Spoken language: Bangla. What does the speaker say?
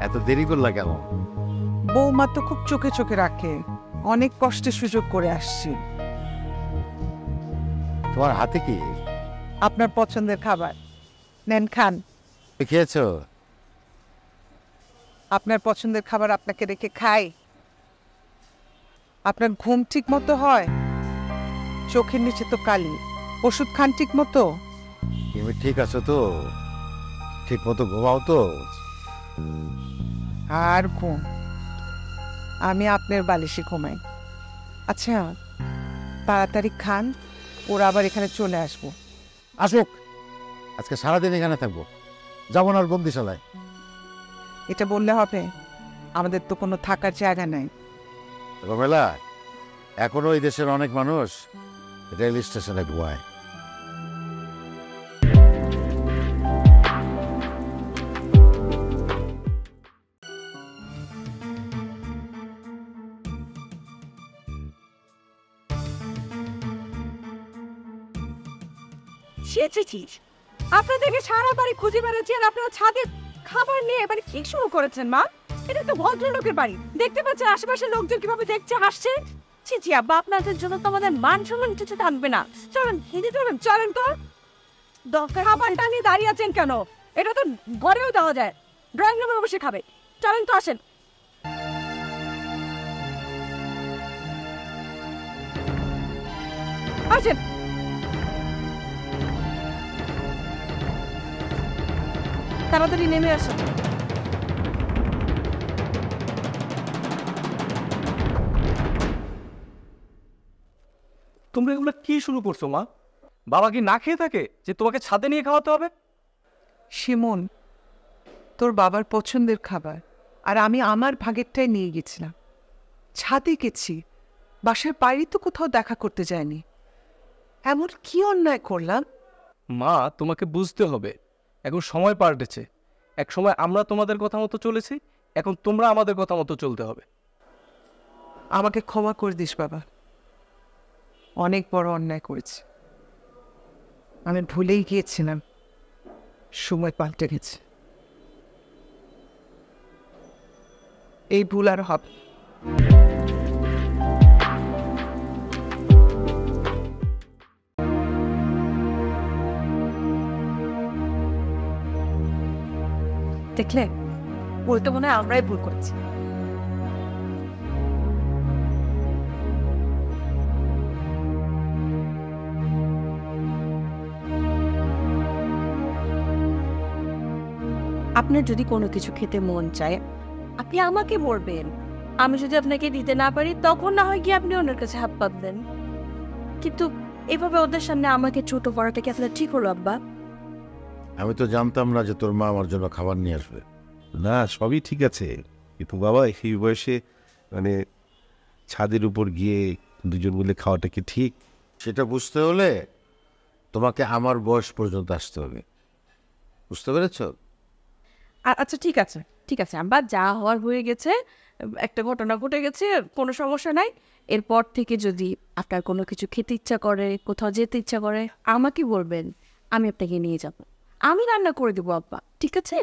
এত দেরি করলা কেন? বৌমা তো খুব চোখে চোখে রাখে, অনেক কষ্টে সুযোগ করে আসছি। তোমার হাতে কি? আপনার পছন্দের খাবার, নেন খান। খেয়েছো? আপনার পছন্দের খাবার আপনাকে রেখে খাই? আপনার ঘুম ঠিক মতো হয়? চোখের নিচে তো কালি, ওষুধ খান ঠিক মতো? তুমি ঠিক আছো তো? ঠিক মতো ঘুমাও তো? আর ঘুম? আমি আপনার বালিশে ঘুমাই। আচ্ছা, তাড়াতাড়ি খান, ওরা আবার এখানে চলে আসবো। আসুক, আজকে সারাদিন এখানে থাকবো, যাবো না আর বন্দিশালায়। এটা বললে হবে? আমাদের তো কোনো থাকার জায়গা নাই। রমেলা, এখনো এই দেশের অনেক মানুষ রেল স্টেশনে ঘুমায়। সেচেছিস আপনাদেরকে সারা বাড়ি খুঁজে বেড়াচ্ছি আর আপনারা ছাদে খাবার নিয়ে এবারে কি শুরু করেছেন মা? এটা তো ভদ্রলোকের বাড়ি, দেখতে পাচ্ছেন আশেপাশের লোকজন কিভাবে দেখছে হাসছে। ছি ছি আব্বা, আপনাদের জন্য তো আমাদের মান সম্মান কিছু থাকবে না। চলেন হিন্দি চলেন, চলেন তো। দরকার খাবারটা নিয়ে দাঁড়িয়ে আছেন কেন? এটা তো ঘরেও দেওয়া যায়, ড্রয়িং রুমে বসে খাবে। চলেন তো, আসেন। আসেন। তাড়াতাড়ি নেমে আসেন। তোমরা এগুলো কি শুরু করছো মা? বাবা কি না খেয়ে থাকে যে তোমাকে ছাদে নিয়ে খাওয়াতে হবে? শিমুন, তোর বাবার পছন্দের খাবার, আর আমি আমার ভাগেরটাই নিয়ে গেছিলাম। ছাদে গেছি, বাসার বাইরে তো কোথাও দেখা করতে যায়নি। এমন কি অন্যায় করলাম? মা, তোমাকে বুঝতে হবে, এখন সময় পাল্টেছে। এক সময় আমরা তোমাদের কথা মতো চলেছি, এখন তোমরা আমাদের কথা মতো চলতে হবে। আমাকে ক্ষমা করে দিস বাবা, অনেক বড় অন্যায় করেছি। আমি ভুলেই গিয়েছিলাম, সময় পাল্টে গেছে। এই ভুল আর হবে। দেখলে, বলতে মনে হয় আমরাই ভুল করেছি। আপনার যদি কোনো কিছু খেতে মন চায়, আপনি আমাকে বলবেন। আমি যদি আপনাকে দিতে না পারি, তখন না হয় গিয়ে আপনি ওনার কাছে হাত পাতবেন। কিন্তু এভাবে ওদের সামনে আমাকে ছোট করাটা কি আসলে ঠিক হলো আব্বা? আমি তো জানতাম না যে তোর মা আমার জন্য খাবার নিয়ে আসবে। না, সবই ঠিক আছে, কিন্তু বাবা এই বয়সে মানে ছাদের উপর গিয়ে দুজন মিলে খাওয়াটা কি ঠিক? সেটা বুঝতে হলে তোমাকে আমার বয়স পর্যন্ত আসতে হবে, বুঝতে পেরেছ? আচ্ছা ঠিক আছে, ঠিক আছে আব্বা, যা হওয়ার হয়ে গেছে। একটা ঘটনা ঘটে গেছে, কোনো সমস্যা নাই। এরপর থেকে যদি আপনার কোনো কিছু খেতে ইচ্ছা করে, কোথাও যেতে ইচ্ছা করে, আমাকে বলবেন, আমি আপনাকে নিয়ে যাব। আমি রান্না করে দেবো আব্বা, ঠিক আছে?